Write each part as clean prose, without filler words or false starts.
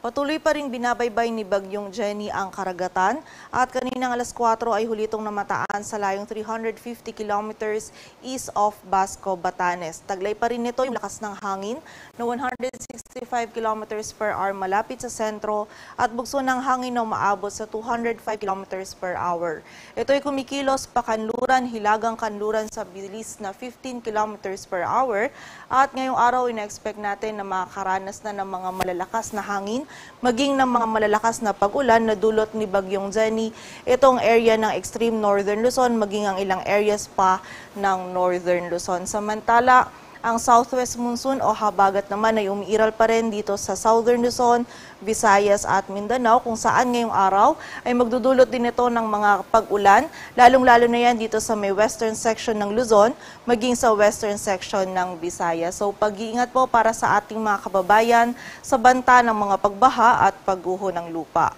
Patuloy pa rin binabaybay ni Bagyong Jenny ang karagatan at kaninang alas 4 ay hulitong namataan sa layong 350 kilometers east of Basco, Batanes. Taglay pa rin nito yung lakas ng hangin na 165 kilometers per hour malapit sa sentro at bugso ng hangin na umaabot sa 205 kilometers per hour. Ito ay kumikilos pa kanluran, hilagang kanluran sa bilis na 15 kilometers per hour at ngayong araw ina-expect natin na makakaranas na ng mga malalakas na hangin maging ng mga malalakas na pag-ulan na dulot ni Bagyong Jenny itong area ng extreme northern Luzon maging ang ilang areas pa ng northern Luzon. Samantala, ang southwest monsoon o habagat naman ay umiiral pa rin dito sa southern Luzon, Visayas at Mindanao kung saan ngayong araw ay magdudulot din ito ng mga pag-ulan, lalong-lalo na yan dito sa may western section ng Luzon, maging sa western section ng Visayas. So pag-iingat po para sa ating mga kababayan sa banta ng mga pagbaha at pagguho ng lupa.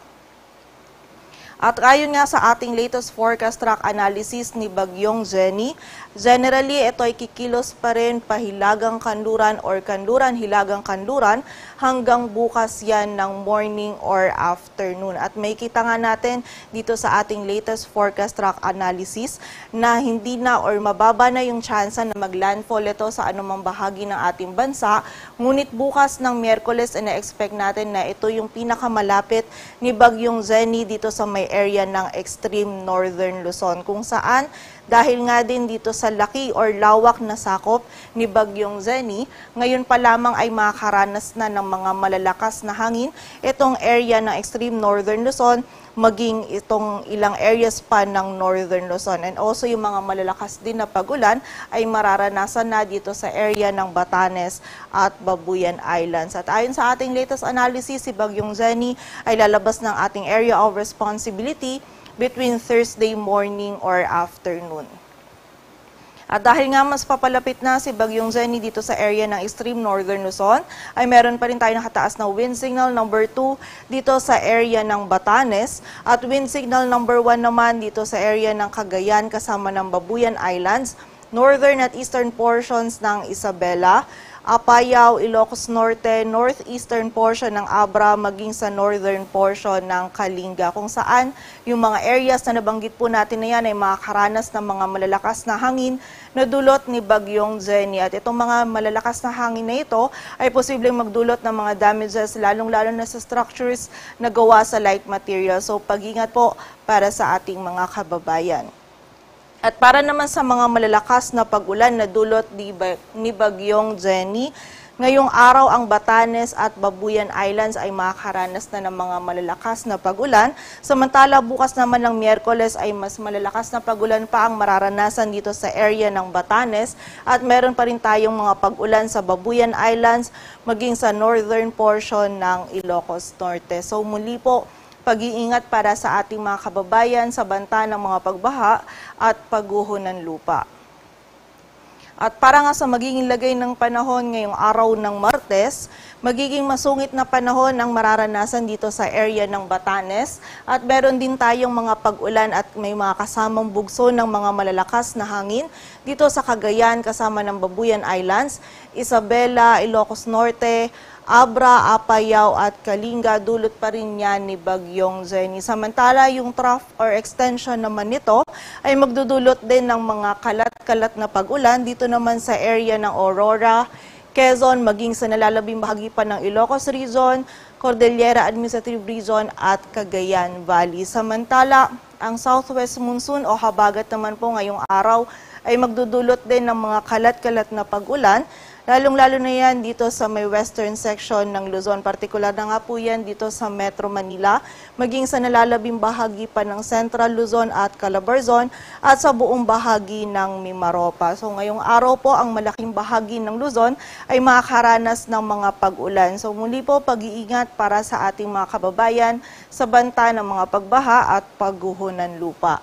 At ayon nga sa ating latest forecast track analysis ni Bagyong Jenny, generally ito ay kikilos pa rin pahilagang kanluran or kanluran-hilagang kanluran hanggang bukas yan ng morning or afternoon. At may kita nga natin dito sa ating latest forecast track analysis na hindi na or mababa na yung tsansa na maglandfall ito sa anumang bahagi ng ating bansa. Ngunit bukas ng Miyerkules, ina-expect natin na ito yung pinakamalapit ni Bagyong Jenny dito sa may area ng extreme northern Luzon kung saan dahil nga din dito sa laki or lawak na sakop ni Bagyong Jenny, ngayon pa lamang ay makakaranas na ng mga malalakas na hangin itong area ng extreme northern Luzon maging itong ilang areas pa ng northern Luzon. And also yung mga malalakas din na pag-ulan ay mararanasan na dito sa area ng Batanes at Babuyan Islands. At ayon sa ating latest analysis, si Bagyong Jenny ay lalabas ng ating area of responsibility between Thursday morning or afternoon. At dahil nga mas papalapit na si Bagyong Jenny dito sa area ng extreme northern Luzon, ay meron pa rin tayo nakataas na wind signal number 2 dito sa area ng Batanes at wind signal number 1 naman dito sa area ng Cagayan kasama ng Babuyan Islands, northern at eastern portions ng Isabela, Apayao, Ilocos Norte, northeastern portion ng Abra, maging sa northern portion ng Kalinga, kung saan yung mga areas na nabanggit po natin na yan ay makakaranas ng mga malalakas na hangin na dulot ni Bagyong Jenny. At itong mga malalakas na hangin na ito ay posibleng magdulot ng mga damages, lalong-lalo na sa structures na gawa sa light material. So pag-ingat po para sa ating mga kababayan. At para naman sa mga malalakas na pag-ulan na dulot ni Bagyong Jenny, ngayong araw ang Batanes at Babuyan Islands ay makakaranas na ng mga malalakas na pag-ulan. Samantala bukas naman ng Miyerkules ay mas malalakas na pag-ulan pa ang mararanasan dito sa area ng Batanes at meron pa rin tayong mga pag-ulan sa Babuyan Islands maging sa northern portion ng Ilocos Norte. So muli po, pag-iingat para sa ating mga kababayan sa banta ng mga pagbaha at pagguho ng lupa. At para nga sa magiging lagay ng panahon ngayong araw ng Martes, magiging masungit na panahon ang mararanasan dito sa area ng Batanes at meron din tayong mga pag-ulan at may mga kasamang bugso ng mga malalakas na hangin dito sa Cagayan kasama ng Babuyan Islands, Isabela, Ilocos Norte, Abra, Apayao at Kalinga, dulot pa rin yan ni Bagyong Jenny. Samantala, yung trough or extension naman nito ay magdudulot din ng mga kalat-kalat na pag-ulan dito naman sa area ng Aurora, Quezon, maging sa nalalabing bahagi pa ng Ilocos Region, Cordillera Administrative Region at Cagayan Valley. Samantala, ang southwest monsoon o habagat naman po ngayong araw ay magdudulot din ng mga kalat-kalat na pag-ulan, lalong-lalo na yan dito sa may western section ng Luzon. Partikular na nga po yan dito sa Metro Manila, maging sa nalalabing bahagi pa ng Central Luzon at Calabarzon at sa buong bahagi ng Mimaropa. So ngayong araw po, ang malaking bahagi ng Luzon ay makakaranas ng mga pag-ulan. So muli po, pag-iingat para sa ating mga kababayan sa banta ng mga pagbaha at pagguho ng lupa.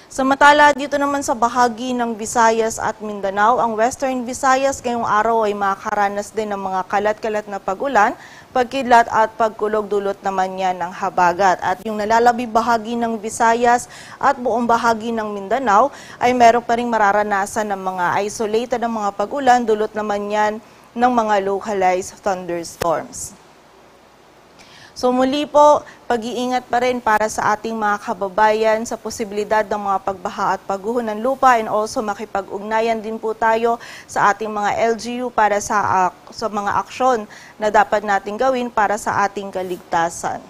Samantala, dito naman sa bahagi ng Visayas at Mindanao, ang Western Visayas ngayong araw ay makakaranas din ng mga kalat-kalat na pag-ulan, pagkidlat at pagkulog, dulot naman yan ng habagat. At yung nalalabi bahagi ng Visayas at buong bahagi ng Mindanao ay meron pa ring mararanasan ng mga isolated na mga pag-ulan, dulot naman yan ng mga localized thunderstorms. So muli po, pag-iingat pa rin para sa ating mga kababayan sa posibilidad ng mga pagbaha at pagguho ng lupa, and also makipag-ugnayan din po tayo sa ating mga LGU para sa mga aksyon na dapat natin gawin para sa ating kaligtasan.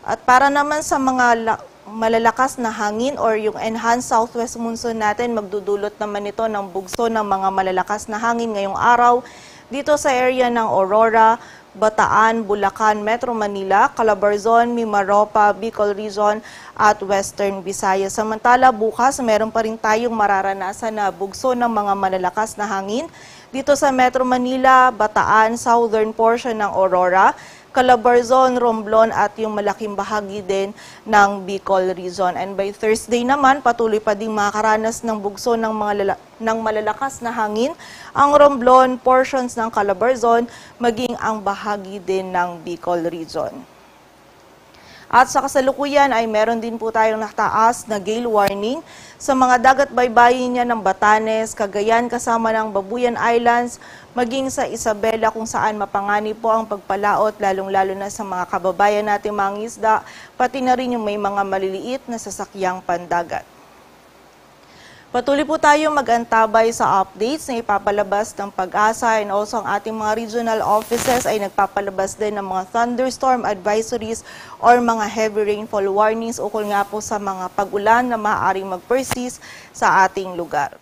At para naman sa mga malalakas na hangin or yung enhanced southwest monsoon natin, magdudulot naman ito ng bugso ng mga malalakas na hangin ngayong araw dito sa area ng Aurora, Bataan, Bulacan, Metro Manila, Calabarzon, Mimaropa, Bicol Region at Western Visayas. Samantala, bukas meron pa rin tayong mararanasan na bugso ng mga malalakas na hangin dito sa Metro Manila, Bataan, southern portion ng Aurora, Calabarzon, Romblon at yung malaking bahagi din ng Bicol Region. And by Thursday naman, patuloy pa ding makakaranas ng bugso ng malalakas na hangin ang Romblon, portions ng Calabarzon, maging ang bahagi din ng Bicol Region. At sa kasalukuyan ay meron din po tayong nataas na gale warning sa mga dagat baybayin niya ng Batanes, Cagayan kasama ng Babuyan Islands, maging sa Isabela kung saan mapanganib po ang pagpalaot lalong-lalo na sa mga kababayan nating mga isda, pati na rin yung may mga maliliit na sasakyang pandagat. Patuloy po tayo mag-antabay sa updates na ipapalabas ng Pag-asa, and also ang ating mga regional offices ay nagpapalabas din ng mga thunderstorm advisories or mga heavy rainfall warnings ukol nga po sa mga pag-ulan na maaaring mag-persist sa ating lugar.